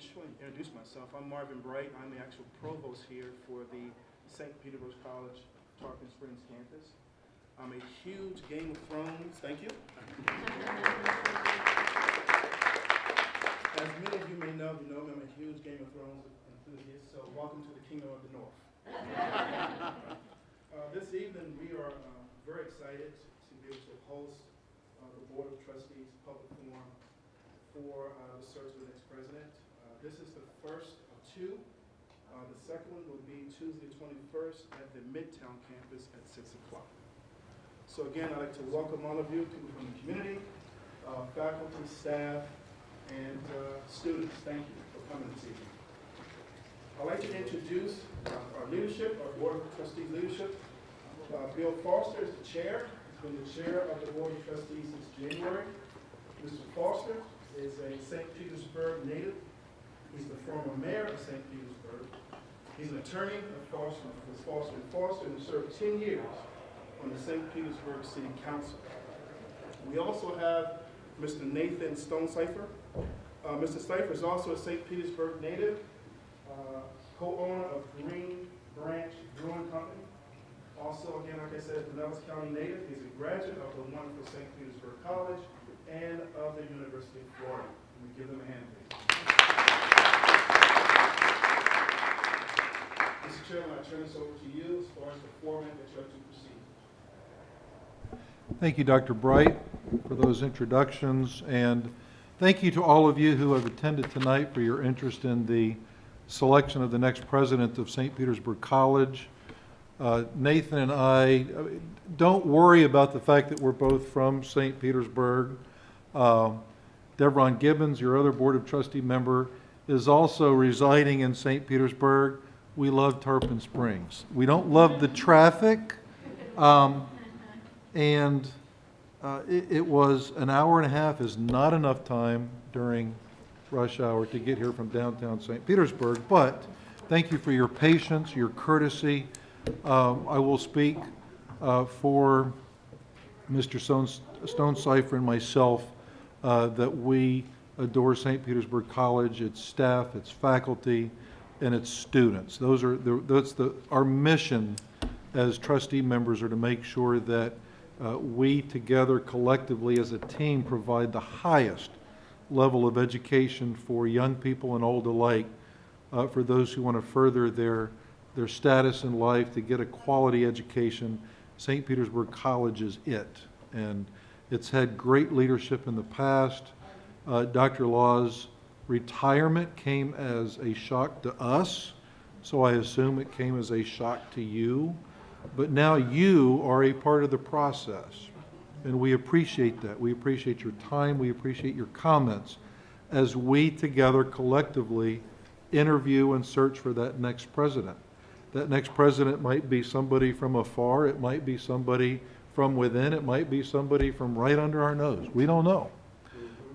just want to introduce myself. I'm Marvin Bright. I'm the actual provost here for the St. Petersburg College Tarpon Springs campus. I'm a huge Game of Thrones, thank you. As many of you may know, I'm a huge Game of Thrones enthusiast, so welcome to the Kingdom of the North. This evening we are very excited to be able to host the Board of Trustees public forum for the search of the next president. This is the first of two. The second one will be Tuesday the 21st at the Midtown campus at 6 o'clock. So again, I'd like to welcome all of you, people from the community, faculty, staff, and students. Thank you for coming this evening. I'd like to introduce our leadership, our Board of Trustees leadership. Bill Foster is the chair. He's been the chair of the Board of Trustees since January. Mr. Foster is a St. Petersburg native. He's the former mayor of St. Petersburg. He's an attorney of Foster and served 10 years on the St. Petersburg City Council. We also have Mr. Nathan Stonecipher. Mr. Cipher is also a St. Petersburg native, co-owner of Green Branch Brewing Company. Also, again, like I said, Pinellas County native. He's a graduate of the wonderful St. Petersburg College and of the University of Florida. Let me give them a hand, please. Mr. Chairman, I turn this over to you as far as the format that you have to proceed. Thank you, Dr. Bright, for those introductions, and thank you to all of you who have attended tonight for your interest in the selection of the next president of St. Petersburg College. Nathan and I, don't worry about the fact that we're both from St. Petersburg. Devron Gibbons, your other Board of Trustee member, is also residing in St. Petersburg. We love Tarpon Springs. We don't love the traffic, and it was an hour and a half is not enough time during rush hour to get here from downtown St. Petersburg, but thank you for your patience, your courtesy. I will speak for Mr. Stonecipher and myself that we adore St. Petersburg College, its staff, its faculty, and its students. That's our mission as trustee members are to make sure that we together collectively as a team provide the highest level of education for young people and old alike, for those who want to further their status in life, to get a quality education. St. Petersburg College is it, and it's had great leadership in the past. Dr. Law's retirement came as a shock to us, so I assume it came as a shock to you, but now you are a part of the process, and we appreciate that. We appreciate your time, we appreciate your comments as we together collectively interview and search for that next president. That next president might be somebody from afar, it might be somebody from within, it might be somebody from right under our nose. We don't know.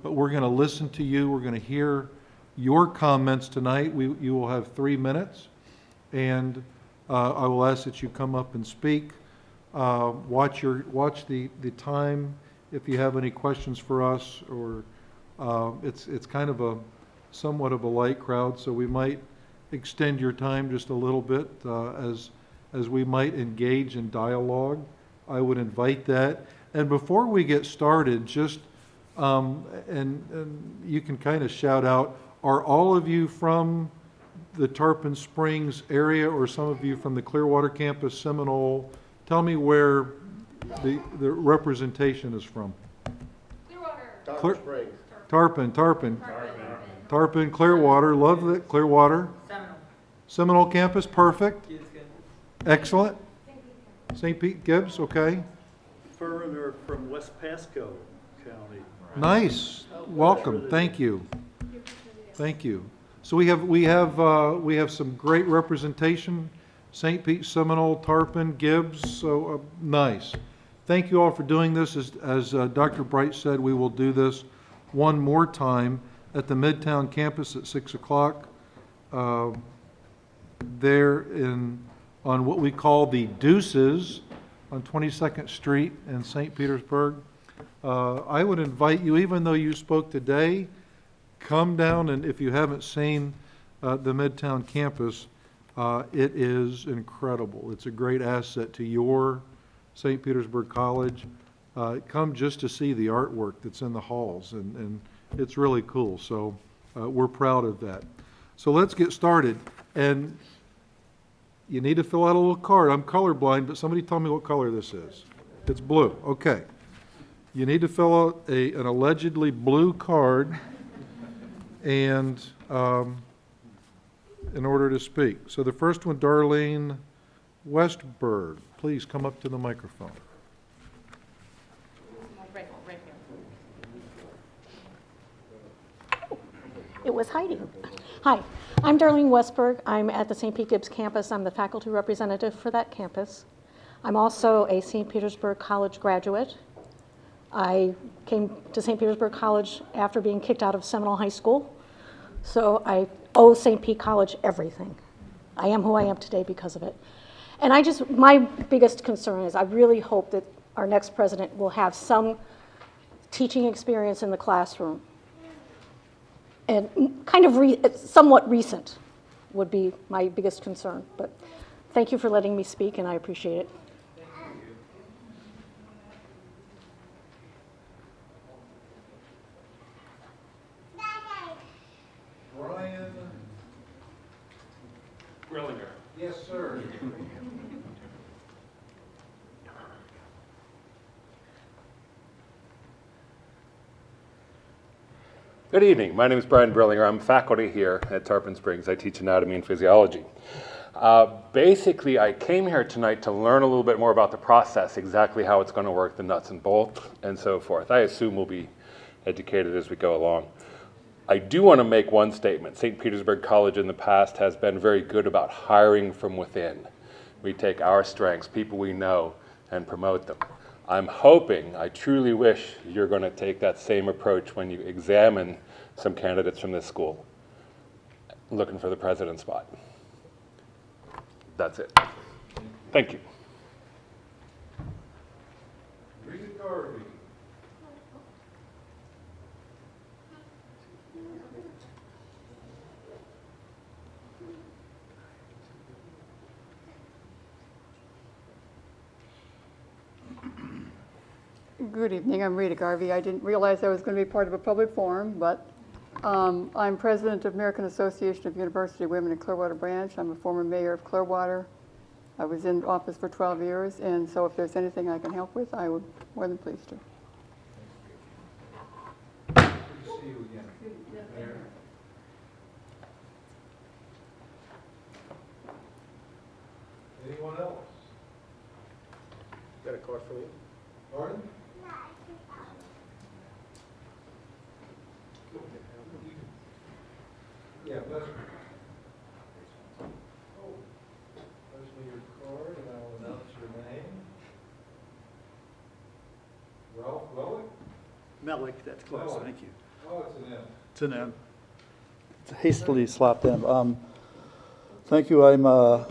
But we're going to listen to you, we're going to hear your comments tonight. You will have 3 minutes, and I will ask that you come up and speak. Watch the time if you have any questions for us, or it's kind of somewhat of a light crowd, so we might extend your time just a little bit as we might engage in dialogue. I would invite that. And before we get started, just and you can kind of shout out, are all of you from the Tarpon Springs area, or some of you from the Clearwater campus, Seminole? Tell me where the representation is from. Clearwater. Tarpon, Clearwater, love that. Clearwater. Seminole campus, perfect. Excellent. St. Pete, Gibbs, okay. Further from West Pasco County. Nice. Welcome. Thank you. Thank you. So we have some great representation. St. Pete, Seminole, Tarpon, Gibbs. So nice. Thank you all for doing this. As Dr. Bright said, we will do this one more time at the Midtown campus at 6 o'clock. There on what we call the Deuces on 22nd Street in St. Petersburg. I would invite you, even though you spoke today, come down, and if you haven't seen the Midtown campus, it is incredible. It's a great asset to your St. Petersburg College. Come just to see the artwork that's in the halls, and it's really cool. So we're proud of that. So let's get started. And you need to fill out a little card. I'm colorblind, but somebody tell me what color this is. It's blue. Okay. You need to fill out an allegedly blue card and in order to speak. So the first one, Darlene Westberg. Please come up to the microphone. Right here. It was hiding. Hi, I'm Darlene Westberg. I'm at the St. Pete Gibbs campus. I'm the faculty representative for that campus. I'm also a St. Petersburg College graduate. I came to St. Petersburg College after being kicked out of Seminole High School, so I owe St. Pete College everything. I am who I am today because of it. And my biggest concern is I really hope that our next president will have some teaching experience in the classroom. And kind of somewhat recent would be my biggest concern. But thank you for letting me speak, and I appreciate it. Brian Grillinger. Yes, sir. Good evening. My name is Brian Brillinger. I'm faculty here at Tarpon Springs. I teach anatomy and physiology. Basically, I came here tonight to learn a little bit more about the process, exactly how it's going to work, the nuts and bolts, and so forth. I assume we'll be educated as we go along. I do want to make one statement. St. Petersburg College in the past has been very good about hiring from within. We take our strengths, people we know, and promote them. I'm hoping, I truly wish you're going to take that same approach when you examine some candidates from this school, looking for the president's spot. That's it. Thank you. Rita Garvey. Good evening, I'm Rita Garvey. I didn't realize I was going to be part of a public forum, but I'm president of American Association of University Women in Clearwater Branch. I'm a former mayor of Clearwater. I was in office for 12 years, and so if there's anything I can help with, I would be more than pleased to. Good to see you again. Mayor. Anyone else? Got a card for you? Pardon? Yeah, let's. Oh, there's your card, and I'll announce your name. Ralph Wellick? Melick, that's close, Melick. thank you. Oh, it's an M. It's an M. It's hastily slapped M. Thank you. I'm a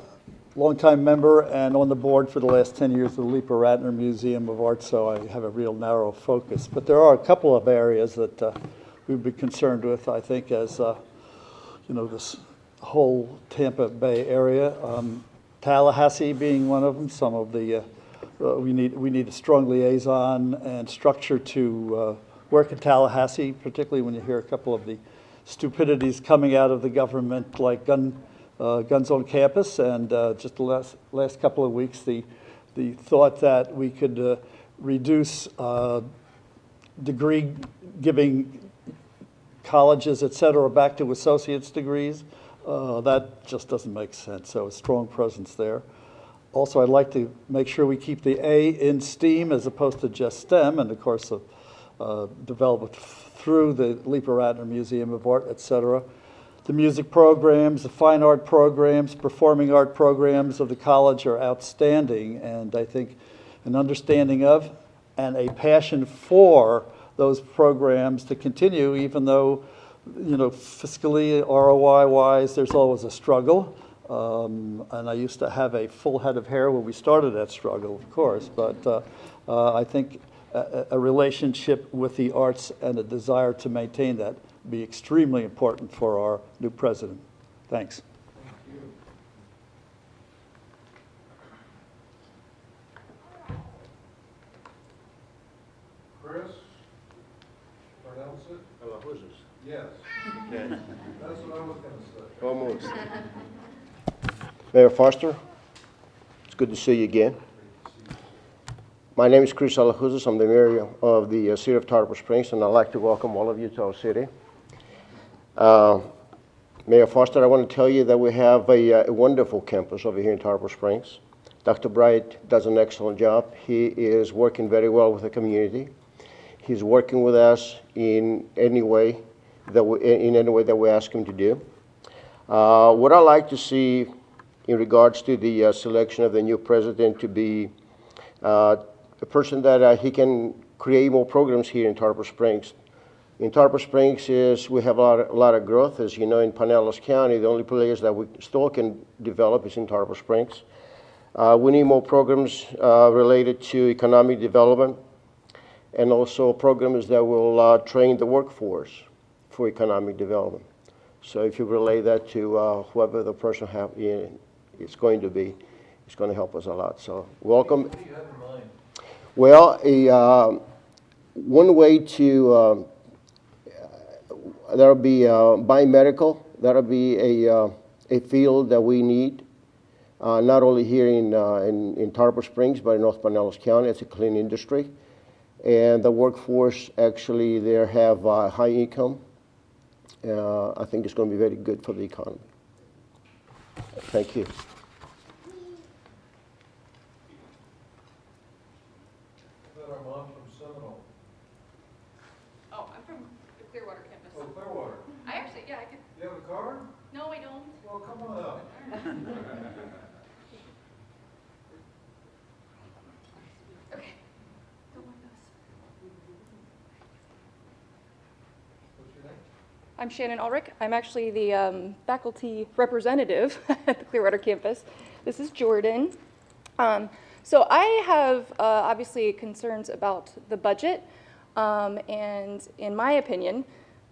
longtime member and on the board for the last 10 years of the Leeper Ratner Museum of Art, so I have a real narrow focus. But there are a couple of areas that we'd be concerned with, I think, as this whole Tampa Bay area. Tallahassee being one of them. Some of the we need a strong liaison and structure to work in Tallahassee, particularly when you hear a couple of the stupidities coming out of the government, like guns on campus, and just the last couple of weeks, the thought that we could reduce degree giving colleges, et cetera, back to associate's degrees. That just doesn't make sense, so a strong presence there. Also, I'd like to make sure we keep the A in STEAM as opposed to just STEM, and of course, develop it through the Leeper Ratner Museum of Art, et cetera. The music programs, the fine art programs, performing art programs of the college are outstanding, and I think an understanding of and a passion for those programs to continue, even though, fiscally, ROI-wise, there's always a struggle. And I used to have a full head of hair when we started that struggle, of course, but I think a relationship with the arts and a desire to maintain that be extremely important for our new president. Thanks. Chris, pronounce it? Yes. Okay. That's what I was going to say. Almost. Mayor Foster, it's good to see you again. My name is Chris Alajuzas. I'm the mayor of the city of Tarpon Springs, and I'd like to welcome all of you to our city. Mayor Foster, I want to tell you that we have a wonderful campus over here in Tarpon Springs. Dr. Bright does an excellent job. He is working very well with the community. He's working with us in any way that we ask him to do. What I like to see in regards to the selection of the new president to be a person that he can create more programs here in Tarpon Springs. In Tarpon Springs we have a lot of growth. As you know, in Pinellas County, the only place that we still can develop is in Tarpon Springs. We need more programs related to economic development, and also programs that will train the workforce for economic development. So if you relay that to whoever the person is going to be, it's going to help us a lot. So welcome. What do you have in mind? Well, one way to, that'll be biomedical. That'll be a field that we need, not only here in Tarpon Springs, but in North Pinellas County. It's a clean industry. And the workforce actually there have high income. I think it's going to be very good for the economy. Thank you. Is that our mom from Seminole? Oh, I'm from the Clearwater campus. Oh, Clearwater. I actually, yeah, I could, You have a car? no, I don't. Well, come on up. Okay. Don't want those. What's your name? I'm Shannon Ulrich. I'm actually the faculty representative at the Clearwater campus. This is Jordan. So I have obviously concerns about the budget, and in my opinion,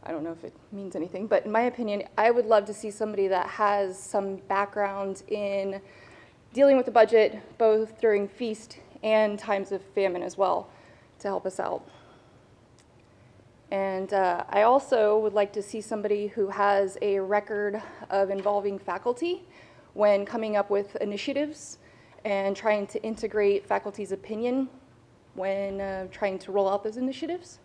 I don't know if it means anything, but in my opinion, I would love to see somebody that has some background in dealing with the budget, both during feast and times of famine as well, to help us out. And I also would like to see somebody who has a record of involving faculty when coming up with initiatives and trying to integrate faculty's opinion when trying to roll out those initiatives.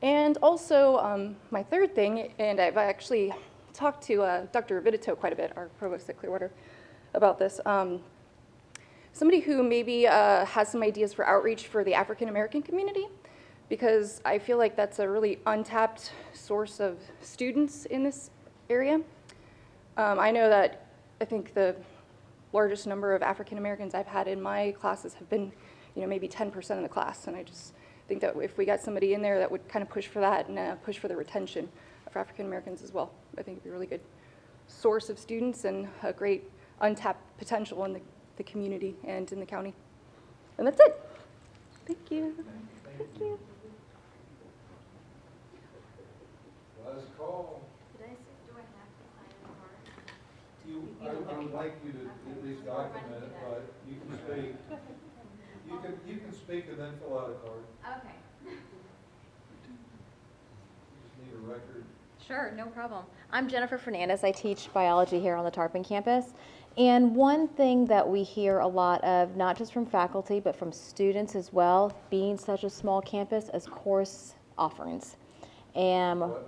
And also, my third thing, and I've actually talked to Dr. Vidito quite a bit, our provost at Clearwater, about this. Somebody who maybe has some ideas for outreach for the African American community, because I feel like that's a really untapped source of students in this area. I know that I think the largest number of African Americans I've had in my classes have been, maybe 10% of the class, and I just think that if we got somebody in there that would kind of push for that and push for the retention of African Americans as well, I think it'd be a really good source of students and a great untapped potential in the community and in the county. And that's it. Thank you. Thank you. Last call. Do I have to sign a card? I would like you to at least document it, but you can speak. You can speak and then fill out a card. Okay. You just need a record. Sure, no problem. I'm Jennifer Fernandez. I teach biology here on the Tarpon campus. And one thing that we hear a lot of, not just from faculty, but from students as well, being such a small campus, is course offerings.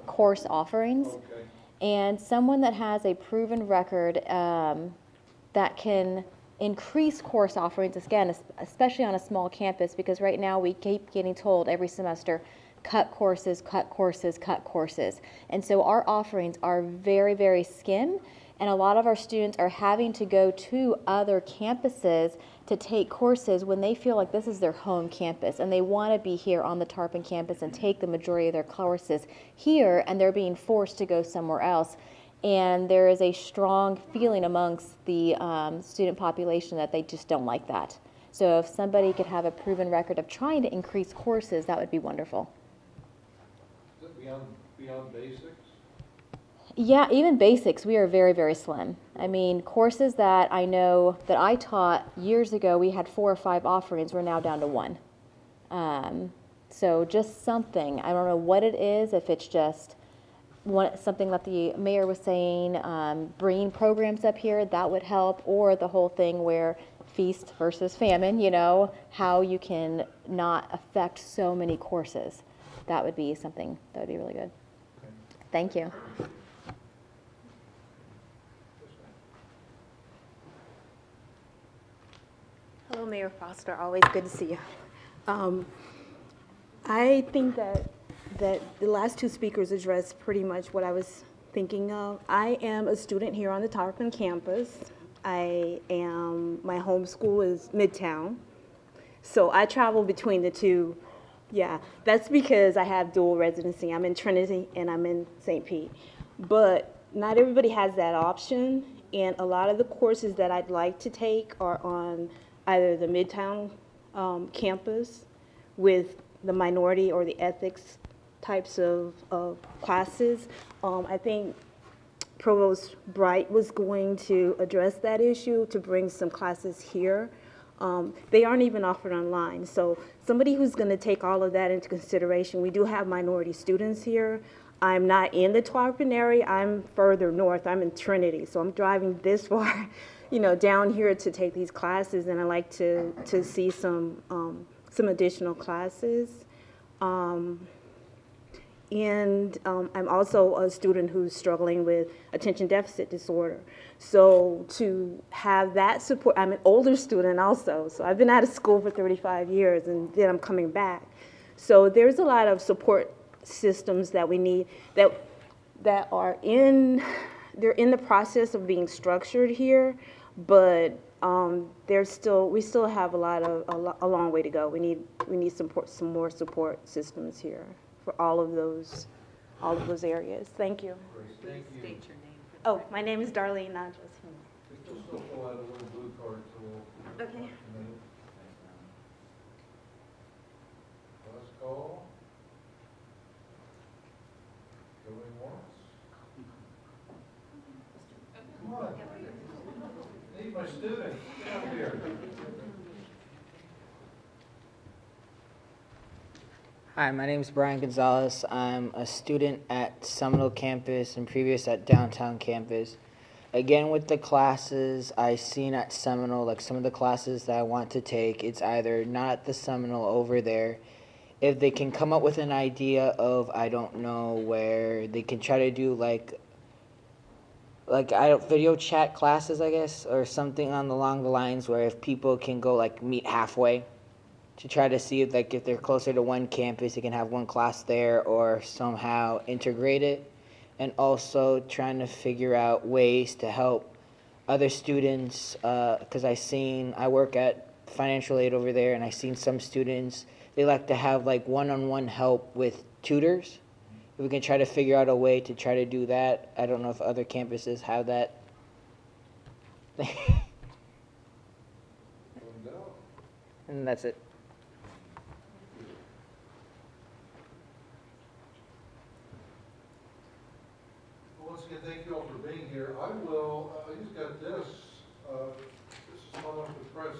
Course offerings. Okay. And someone that has a proven record that can increase course offerings, again, especially on a small campus, because right now we keep getting told every semester, cut courses, cut courses, cut courses. And so our offerings are very, very skim, and a lot of our students are having to go to other campuses to take courses when they feel like this is their home campus, and they want to be here on the Tarpon campus and take the majority of their courses here, and they're being forced to go somewhere else. And there is a strong feeling amongst the student population that they just don't like that. So if somebody could have a proven record of trying to increase courses, that would be wonderful. Is it beyond beyond basics? Yeah, even basics, we are very, very slim. I mean, courses that I know that I taught years ago, we had 4 or 5 offerings, we're now down to 1. So just something, I don't know what it is, if it's just something that the mayor was saying, bringing programs up here, that would help, or the whole thing where feast versus famine, you know, how you can not affect so many courses. That would be something that would be really good. Thank you. Hello, Mayor Foster. Always good to see you. I think that the last 2 speakers addressed pretty much what I was thinking of. I am a student here on the Tarpon campus. My home school is Midtown. So I travel between the two. Yeah, that's because I have dual residency. I'm in Trinity and I'm in St. Pete. But not everybody has that option. And a lot of the courses that I'd like to take are on either the Midtown campus with the minority or the ethics types of classes. I think Provost Bright was going to address that issue to bring some classes here. They aren't even offered online. So somebody who's going to take all of that into consideration, we do have minority students here. I'm not in the Tarpon area. I'm further north. I'm in Trinity. So I'm driving this far, you know, down here to take these classes, and I like to see some additional classes. And I'm also a student who's struggling with attention deficit disorder. So to have that support, I'm an older student also, so I've been out of school for 35 years and then I'm coming back. So there's a lot of support systems that we need that are they're in the process of being structured here, but we still have a long way to go. We need some more support systems here for all of those areas. Thank you. Thank you. State your name. Oh, my name is Darlene Westberg. Just fill out a little blue card, so we'll. Okay. Last call. Going once. Come on. Need my student. Get up here. Hi, my name is Brian Gonzalez. I'm a student at Seminole campus and previous at downtown campus. Again, with the classes I've seen at Seminole, like some of the classes that I want to take, it's either not at the Seminole over there. If they can come up with an idea of, I don't know, where they can try to do like video chat classes, I guess, or something along the lines where if people can go like meet halfway to try to see if they're closer to one campus, they can have one class there or somehow integrate it. And also trying to figure out ways to help other students, because I work at financial aid over there, and I've seen some students, they like to have like one-on-one help with tutors. If we can try to figure out a way to try to do that. I don't know if other campuses have that. And that's it. Once again, thank you all for being here. I just got this. This is hot off the press.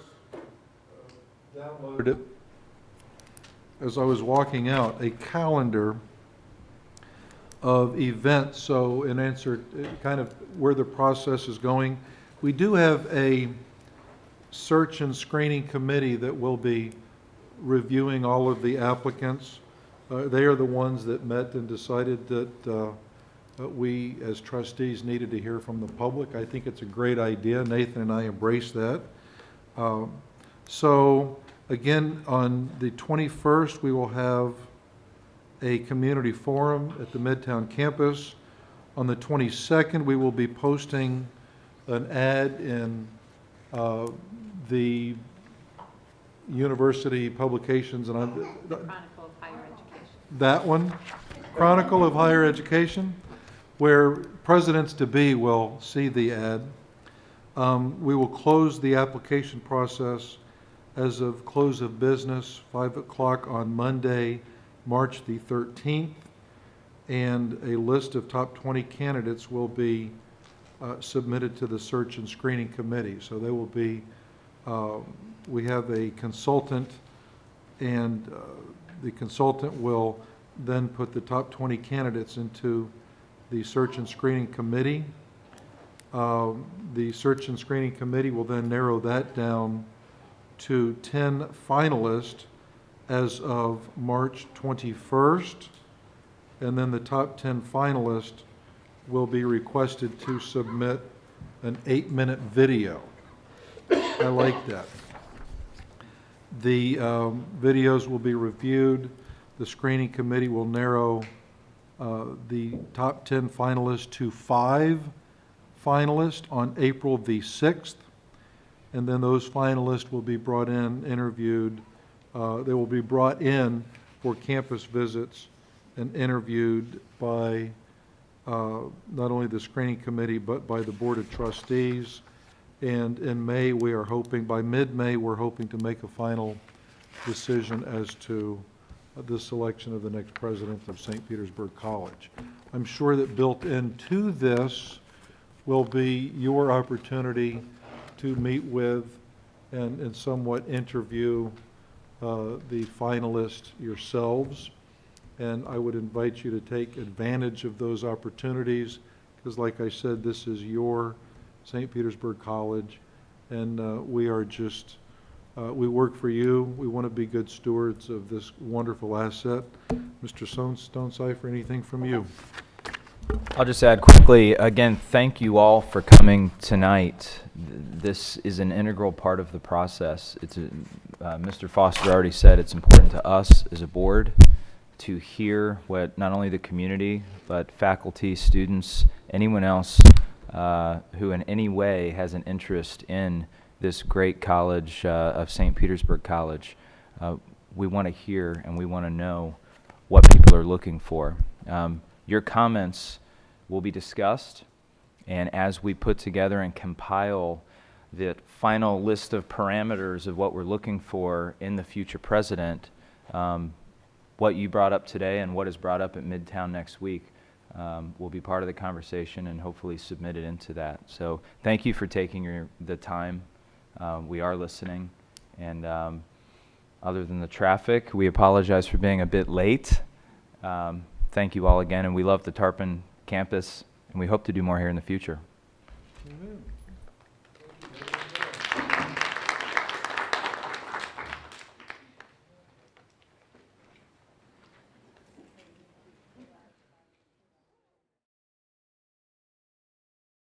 Downloaded it as I was walking out, a calendar of events. So in answer kind of where the process is going, we do have a search and screening committee that will be reviewing all of the applicants. They are the ones that met and decided that we as trustees needed to hear from the public. I think it's a great idea. Nathan and I embrace that. So again, on the 21st, we will have a community forum at the Midtown campus. On the 22nd, we will be posting an ad in the university publications, and Chronicle of Higher Education. that one, Chronicle of Higher Education, where presidents-to-be will see the ad. We will close the application process as of close of business, 5 o'clock on Monday, March the 13th. and a list of top 20 candidates will be submitted to the search and screening committee. So they will be, we have a consultant, and the consultant will then put the top 20 candidates into the search and screening committee. The search and screening committee will then narrow that down to 10 finalists as of March 21st, and then the top 10 finalists will be requested to submit an 8-minute video. I like that. The videos will be reviewed. The screening committee will narrow the top 10 finalists to 5 finalists on April the 6th, and then those finalists will be brought in, interviewed. They will be brought in for campus visits and interviewed by not only the screening committee but by the Board of Trustees. And in May, we are hoping, by mid-May, we're hoping to make a final decision as to the selection of the next president of St. Petersburg College. I'm sure that built into this will be your opportunity to meet with and somewhat interview the finalists yourselves. And I would invite you to take advantage of those opportunities because, like I said, this is your St. Petersburg College, and we are just, we work for you. We want to be good stewards of this wonderful asset. Mr. Stonecipher, anything from you? I'll just add quickly, again, thank you all for coming tonight. This is an integral part of the process. It's Mr. Foster already said it's important to us as a board to hear what not only the community, but faculty, students, anyone else who in any way has an interest in this great college of St. Petersburg College. We want to hear and we want to know what people are looking for. Your comments will be discussed, and as we put together and compile the final list of parameters of what we're looking for in the future president, what you brought up today and what is brought up at Midtown next week will be part of the conversation and hopefully submitted into that. So thank you for taking the time. We are listening, and other than the traffic, we apologize for being a bit late. Thank you all again, and we love the Tarpon campus, and we hope to do more here in the future. Amen.